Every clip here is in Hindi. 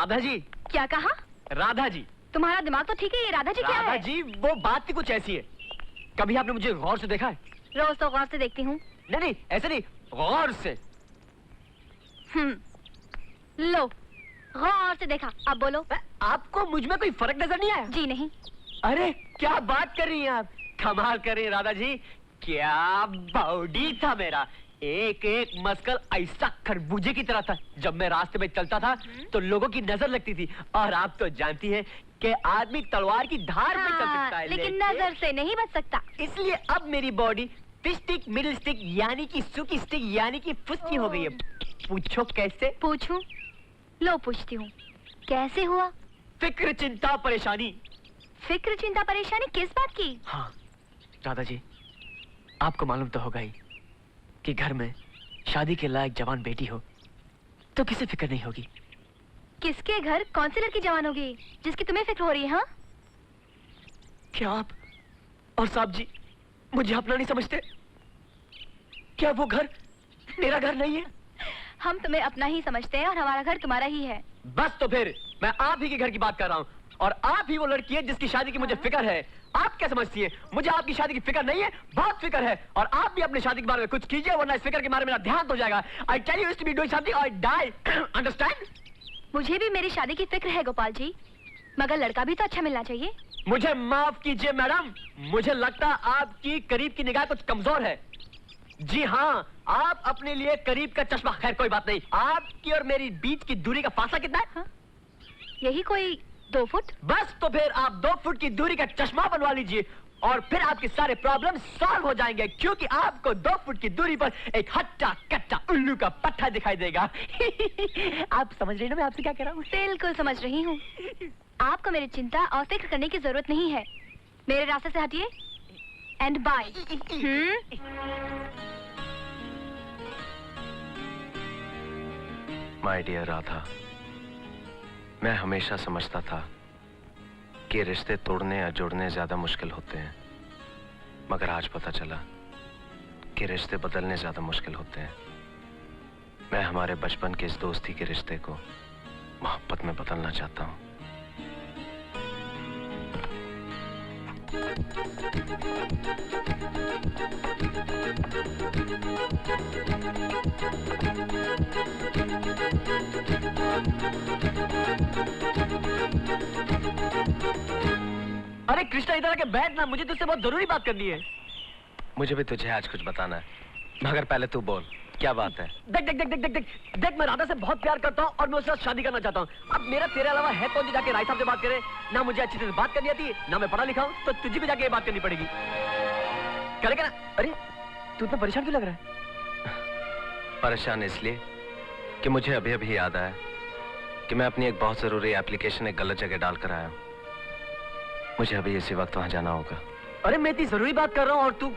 राधा जी। क्या कहा? राधा जी। तुम्हारा दिमाग तो ठीक है, ये राधा जी क्या है? राधा जी वो बात ही कुछ ऐसी है। कभी आपने मुझे गौर से देखा है? रोज तो गौर से देखती हूँ। नहीं ऐसे नहीं, गौर से। लो गौर से देखा, अब बोलो। आपको मुझ में कोई फर्क नजर नहीं आया? जी नहीं। अरे क्या बात कर रही हैं आप, कमाल कर रही हैं राधा जी। क्या बॉडी था मेरा, एक एक मस्कल ऐसा खरबूजे की तरह था। जब मैं रास्ते में चलता था तो लोगों की नजर लगती थी। और आप तो जानती हैं कि आदमी तलवार की धार पे चल सकता है, लेकिन नजर से नहीं बच सकता। इसलिए अब मेरी body fish stick, middle stick यानी कि सुकी स्टिक यानी कि फुस्की हो गई है। पूछो कैसे? पूछूं? लो पूछती हूँ, कैसे हुआ? फिक्र, चिंता, परेशानी। फिक्र, चिंता, परेशानी किस बात की? हाँ राधा जी, आपको मालूम तो होगा ही कि घर में शादी के लायक जवान बेटी हो तो किसे फिक्र नहीं होगी। किसके घर कौन सी लड़की जवान होगी जिसकी तुम्हें फिक्र हो रही है? हाँ, क्या आप और साहब जी मुझे अपना नहीं समझते? क्या वो घर मेरा घर नहीं है? हम तुम्हें अपना ही समझते हैं और हमारा घर तुम्हारा ही है। बस तो फिर मैं आप ही के घर की बात कर रहा हूँ और आप ही वो लड़की है जिसकी शादी की मुझे फिक्र है। आप क्या समझती हैं? मुझे आपकी शादी की फिक्र नहीं है, बहुत फिक्र है। और आप भी अपनी शादी के बारे में कुछ कीजिए वरना इस फिक्र के बारे में मेरा ध्यान हो जाएगा। I tell you to be doing something or die. Understand? मुझे भी मेरी शादी की फिक्र है गोपाल जी, मगर लड़का भी तो अच्छा मिलना चाहिए। मुझे माफ कीजिए मैडम, मुझे लगता आपकी करीब की निगाह कुछ कमजोर है। जी हाँ, आप अपने लिए करीब का चश्मा, खैर कोई बात नहीं। आपकी और मेरी बीच की दूरी का फासला कितना है? हाँ? यही कोई 2 फुट। बस तो फिर आप 2 फुट की दूरी का चश्मा बनवा लीजिए और फिर आपके सारे प्रॉब्लम सॉल्व हो जाएंगे, क्योंकि आपको 2 फुट की दूरी पर एक हट्टा कट्टा उल्लू का पट्टा दिखाई देगा। आप समझ रही ना मैं आपसे क्या कह रहा हूँ? बिल्कुल समझ रही हूँ। आपको मेरी चिंता और फिक्र करने की जरूरत नहीं है। मेरे रास्ते से हटिए and bye. My dear Radha, मैं हमेशा समझता था कि रिश्ते तोड़ने या जोड़ने ज्यादा मुश्किल होते हैं, मगर आज पता चला कि रिश्ते बदलने ज्यादा मुश्किल होते हैं। मैं हमारे बचपन के इस दोस्ती के रिश्ते को मोहब्बत में बदलना चाहता हूँ। अरे कृष्णा इधर आके बैठ ना, मुझे तुझसे बहुत जरूरी बात करनी है। मुझे भी तुझे आज कुछ बताना है, मगर पहले तू बोल क्या बात है। देख देख देख देख देख देख देख, मैं राधा से बहुत प्यार करता हूँ और मैं उसके साथ शादी करना चाहता हूँ। अब मेरा तेरे अलावा है कौन जो जाके राय साहब से बात करे? ना मुझे अच्छी तरह बात करनी आती है, ना मैं पढ़ा लिखा हूँ, तो तुझे भी जाके ये बात करनी पड़ेगी। करेगा ना? अरे तू इतना परेशान क्यों लग रहा है? परेशान इसलिए कि मुझे अभी अभी याद आया कि मैं अपनी एक बहुत जरूरी एप्लीकेशन एक गलत जगह डालकर आया हूँ। मुझे अभी इसी वक्त वहां जाना होगा। अरे मैं इतनी जरूरी बात कर रहा हूँ और तू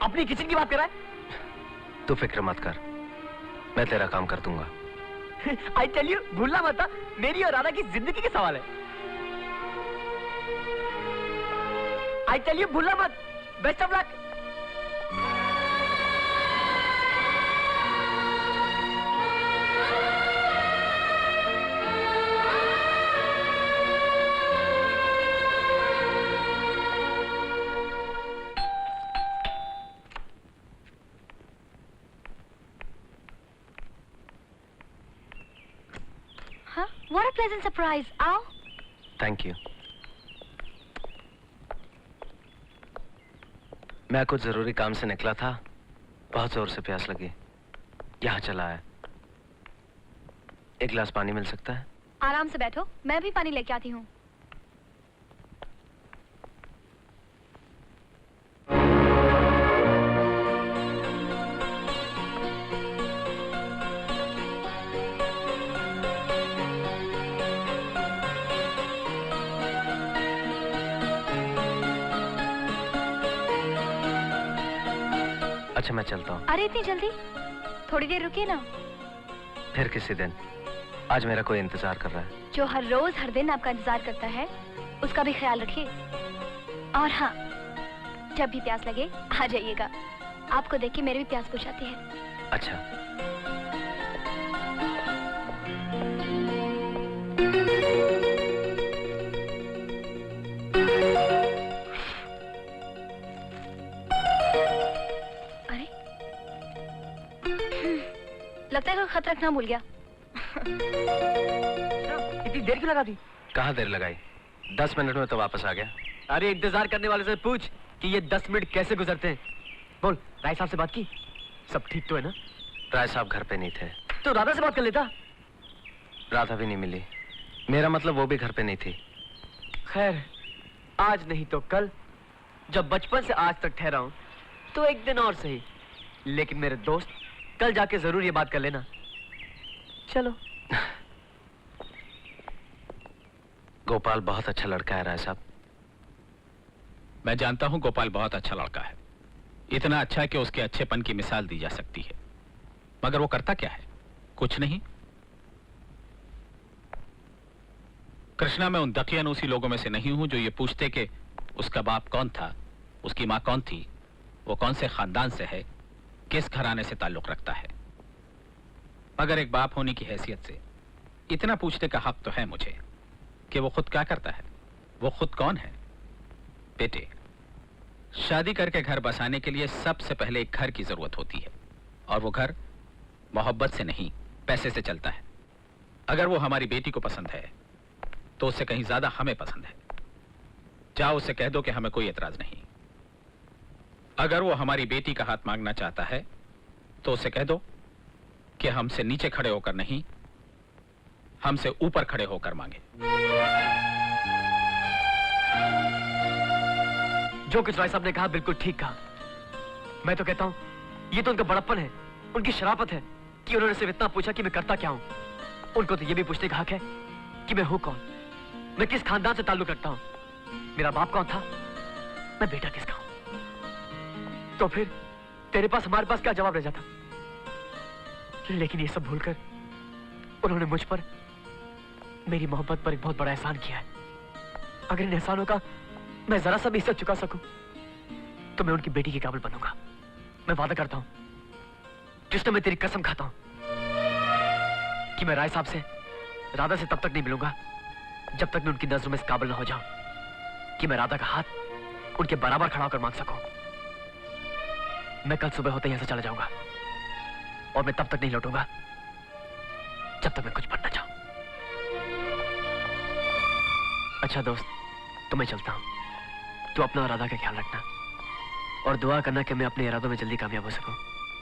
अपनी किचन की बात कर रहा है? तू फिक्र मत कर, मैं तेरा काम कर दूंगा। I tell you, भूलना मत, मेरी और राधा की जिंदगी के सवाल है। I tell you, भूलना मत। Best of luck. What a pleasant surprise. आओ। Thank you. मैं कुछ जरूरी काम से निकला था, बहुत जोर से प्यास लगी, यहाँ चला आया। एक गिलास पानी मिल सकता है? आराम से बैठो, मैं भी पानी लेके आती हूँ। अच्छा मैं चलता हूँ। अरे इतनी जल्दी? थोड़ी देर रुकिए ना। फिर किसी दिन, आज मेरा कोई इंतजार कर रहा है। जो हर रोज हर दिन आपका इंतजार करता है उसका भी ख्याल रखिए। और हाँ, जब भी प्यास लगे आ जाइएगा। आपको देख के मेरी भी प्यास बुझ जाती है। अच्छा। रखना भूल गया। इतनी देर क्यों लगा दी? कहाँ देर लगाई? 10 मिनट में तो वापस आ गया। अरे इंतजार करने वाले से पूछ कि ये 10 मिनट कैसे गुजरते हैं। बोल, राय साहब से बात की? सब ठीक तो है ना? राय साहब घर पे नहीं थे। तो राधा से बात कर लेता। राधा भी नहीं मिली। मेरा मतलब वो भी घर पे नहीं थी। खैर, आज नहीं तो कल, जब बचपन से आज तक ठहरा हूं, तो एक दिन और सही, लेकिन मेरे दोस्त कल जाके जरूर ये बात कर लेना। चलो। गोपाल बहुत अच्छा लड़का है राय साहब। मैं जानता हूं गोपाल बहुत अच्छा लड़का है, इतना अच्छा कि उसके अच्छेपन की मिसाल दी जा सकती है, मगर वो करता क्या है? कुछ नहीं। कृष्णा, मैं उन दकियानूसी लोगों में से नहीं हूं जो ये पूछते कि उसका बाप कौन था, उसकी मां कौन थी, वो कौन से खानदान से है, किस घराने से ताल्लुक रखता है। मगर एक बाप होने की हैसियत से इतना पूछने का हक तो है मुझे कि वो खुद क्या करता है, वो खुद कौन है। बेटे, शादी करके घर बसाने के लिए सबसे पहले एक घर की जरूरत होती है, और वो घर मोहब्बत से नहीं, पैसे से चलता है। अगर वो हमारी बेटी को पसंद है तो उससे कहीं ज्यादा हमें पसंद है। जाओ उससे कह दो कि हमें कोई एतराज नहीं। अगर वो हमारी बेटी का हाथ मांगना चाहता है तो उससे कह दो कि हमसे नीचे खड़े होकर नहीं, हमसे ऊपर खड़े होकर मांगे। जो कुछ राय साहब ने कहा बिल्कुल ठीक कहा। मैं तो कहता हूं ये तो उनका बड़प्पन है, उनकी शराफत है कि उन्होंने सिर्फ इतना पूछा कि मैं करता क्या हूं। उनको तो ये भी पूछने का हक है कि मैं हूं कौन, मैं किस खानदान से ताल्लुक रखता हूं, मेरा बाप कौन था, मैं बेटा किसका हूं। तो फिर तेरे पास हमारे पास क्या जवाब रह जाता? लेकिन ये सब भूलकर उन्होंने मुझ पर, मेरी मोहब्बत पर एक बहुत बड़ा एहसान किया है। अगर इन एहसानों का मैं जरा सा भी हिस्सा चुका सकूं तो मैं उनकी बेटी के काबिल बनूंगा। मैं वादा करता हूं, कृष्ण, मैं तेरी कसम खाता हूं कि मैं राय साहब से, राधा से तब तक नहीं मिलूंगा जब तक मैं उनकी नजरों में इस काबिल ना हो जाऊं कि मैं राधा का हाथ उनके बराबर खड़ा होकर मांग सकूं। मैं कल सुबह होते यहां से चला जाऊंगा और मैं तब तक नहीं लौटूंगा जब तक मैं कुछ बनना चाहूं। अच्छा दोस्त, तो मैं चलता हूं। तू अपना और राधा का ख्याल रखना और दुआ करना कि मैं अपने इरादों में जल्दी कामयाब हो सकूं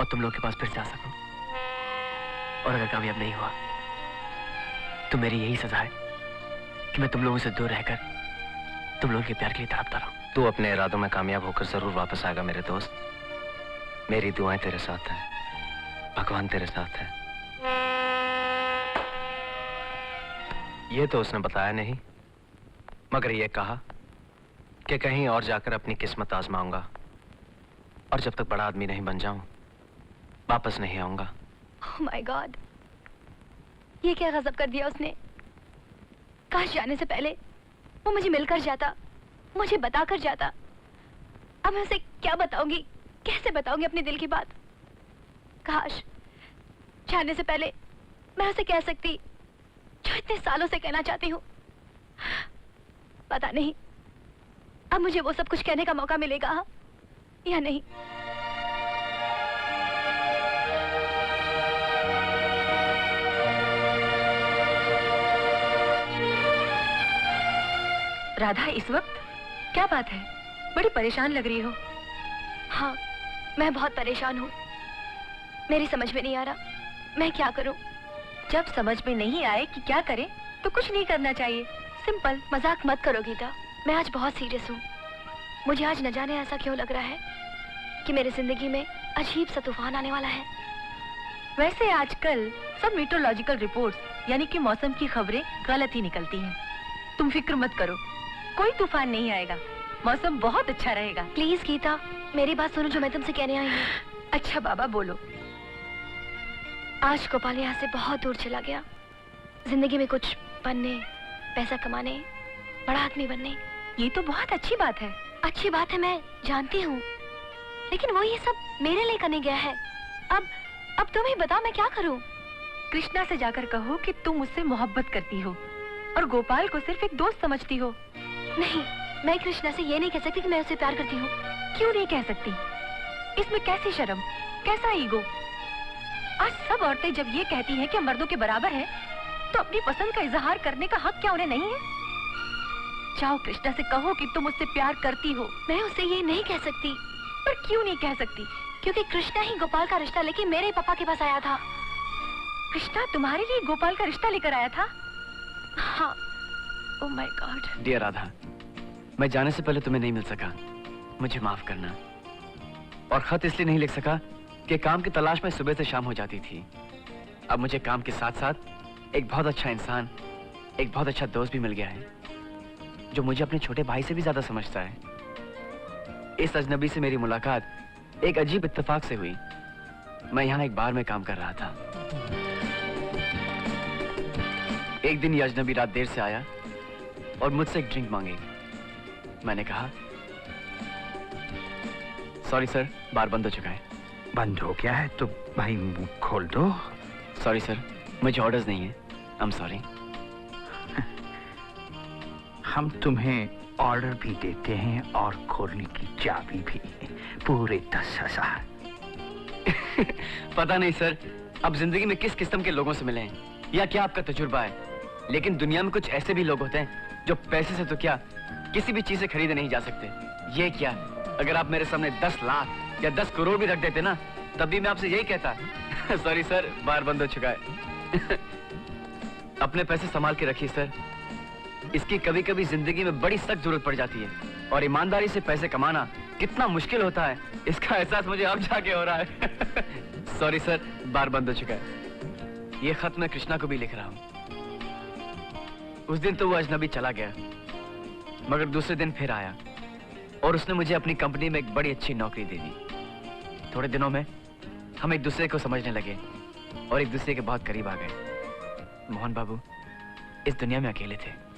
और तुम लोगों के पास फिर से आ सकूं। और अगर कामयाब नहीं हुआ तो मेरी यही सजा है कि मैं तुम लोगों से दूर रहकर तुम लोगों के प्यार के लिए तड़पता रहूं। तू अपने इरादों में कामयाब होकर जरूर वापस आएगा मेरे दोस्त। मेरी दुआएं तेरे साथ हैं, भगवान तेरे साथ है। ये तो उसने बताया नहीं, मगर ये कहा कि कहीं और जाकर अपनी किस्मत आजमाऊंगा और जब तक बड़ा आदमी नहीं बन जाऊं वापस नहीं आऊंगा। ओह माय गॉड, ये क्या गजब कर दिया उसने। काश जाने से पहले वो मुझे मिलकर जाता, मुझे बताकर जाता। अब मैं उसे क्या बताऊंगी, कैसे बताऊंगी अपने दिल की बात। काश जाने से पहले मैं उसे कह सकती जो इतने सालों से कहना चाहती हूँ। पता नहीं अब मुझे वो सब कुछ कहने का मौका मिलेगा या नहीं। राधा, इस वक्त क्या बात है? बड़ी परेशान लग रही हो। हाँ, मैं बहुत परेशान हूँ। मेरी समझ में नहीं आ रहा मैं क्या करूँ। जब समझ में नहीं आए कि क्या करें तो कुछ नहीं करना चाहिए, सिंपल। मजाक मत करो गीता, मैं आज बहुत सीरियस हूँ। मुझे आज न जाने ऐसा क्यों लग रहा है कि मेरी जिंदगी में अजीब सा तूफान आने वाला है। वैसे आजकल सब मीटरोलॉजिकल रिपोर्ट्स यानी कि मौसम की खबरें गलत ही निकलती हैं। तुम फिक्र मत करो, कोई तूफान नहीं आएगा, मौसम बहुत अच्छा रहेगा। प्लीज गीता, मेरी बात सुनो जो मैं तुमसे कहने आई हूँ। अच्छा बाबा, बोलो। आज गोपाल यहाँ से बहुत दूर चला गया, जिंदगी में कुछ बनने, पैसा कमाने, बड़ा आदमी बनने। ये तो बहुत अच्छी बात है। अच्छी बात है, मैं जानती हूँ, लेकिन वो ये सब मेरे लिए करने गया है। अब तुम ही बताओ मैं क्या करूँ। कृष्णा से जाकर कहो कि तुम उससे मोहब्बत करती हो और गोपाल को सिर्फ एक दोस्त समझती हो। नहीं, मैं कृष्णा से ये नहीं कह सकती कि मैं उसे प्यार करती हूँ। क्यों नहीं कह सकती? इसमें कैसी शर्म, कैसा ईगो? आज सब औरतें जब ये कहती हैं कि हम मर्दों के बराबर हैं, तो अपनी पसंद का इजहार करने का हक क्या उन्हें नहीं है? जाओ कृष्णा से कहो कि तुम उससे प्यार करती हो। मैं उसे ये नहीं कह सकती। पर क्यों नहीं कह सकती? क्योंकि कृष्णा ही गोपाल का रिश्ता लेके मेरे पापा के पास आया था। कृष्णा तुम्हारे लिए गोपाल का रिश्ता लेकर आया था? हाँ। Oh my god. Dear Radha, मैं जाने से पहले तुम्हें नहीं मिल सका, मुझे माफ करना। और खत इसलिए नहीं लिख सका कि काम की तलाश में सुबह से शाम हो जाती थी। अब मुझे काम के साथ साथ एक बहुत अच्छा इंसान, एक बहुत अच्छा दोस्त भी मिल गया है, जो मुझे अपने छोटे भाई से भी ज्यादा समझता है। इस अजनबी से मेरी मुलाकात एक अजीब इत्तेफाक से हुई। मैं यहाँ एक बार में काम कर रहा था। एक दिन ये अजनबी रात देर से आया और मुझसे एक ड्रिंक मांगी। मैंने कहा, सॉरी सर, बार बंद हो चुका है। बंद हो गया है तो भाई मुंह खोल दो। सॉरी सर, मुझे ऑर्डर्स नहीं है। I am sorry. हम तुम्हें ऑर्डर भी देते हैं और खोलने की चाबी भी, पूरे 10,000। पता नहीं सर, अब जिंदगी में किस किस्म के लोगों से मिले हैं या क्या आपका तजुर्बा है, लेकिन दुनिया में कुछ ऐसे भी लोग होते हैं जो पैसे से तो क्या किसी भी चीज से खरीदे नहीं जा सकते। ये क्या, अगर आप मेरे सामने 10 लाख या 10 करोड़ भी रख देते ना, तब भी मैं आपसे यही कहता। सॉरी सर, बार बंद हो चुका है। अपने पैसे संभाल के रखिए सर, इसकी कभी कभी जिंदगी में बड़ी सख्त जरूरत पड़ जाती है। और ईमानदारी से पैसे कमाना कितना मुश्किल होता है, इसका एहसास मुझे अब जाके हो रहा है। सॉरी सर, बार बंद हो चुका है। ये खत मैं कृष्णा को भी लिख रहा हूँ। उस दिन तो वो अजनबी चला गया, मगर दूसरे दिन फिर आया और उसने मुझे अपनी कंपनी में एक बड़ी अच्छी नौकरी दे दी। थोड़े दिनों में हम एक दूसरे को समझने लगे और एक दूसरे के बहुत करीब आ गए। मोहन बाबू इस दुनिया में अकेले थे,